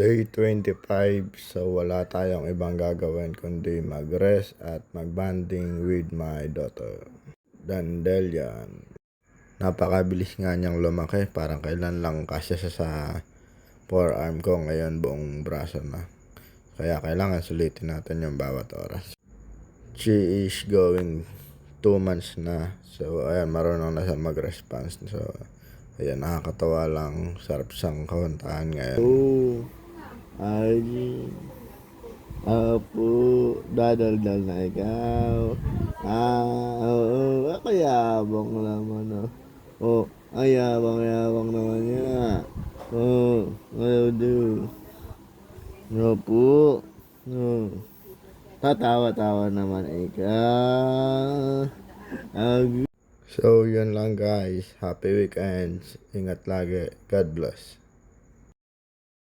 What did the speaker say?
Day 25, so wala tayong ibang gagawin kundi mag-rest at mag-bonding with my daughter, Dandelion. Napakabilis nga niyang lumaki, parang kailan lang kasya siya sa forearm ko, ngayon buong braso na. Kaya kailangan sulitin natin yung bawat oras. She is going 2 months na, so ayan, marunong na siya mag-response. So ayan, nakakatawa lang, sarap siyang kauntahan ngayon. Ay, apo, dadaldal na ikaw. Oo, ako yabang naman, oh. Oh, ay yabang naman niya. Oh, do. Apo, oh. Tatawa-tawa naman ikaw. So, yun lang guys. Happy weekends. Ingat lagi. God bless.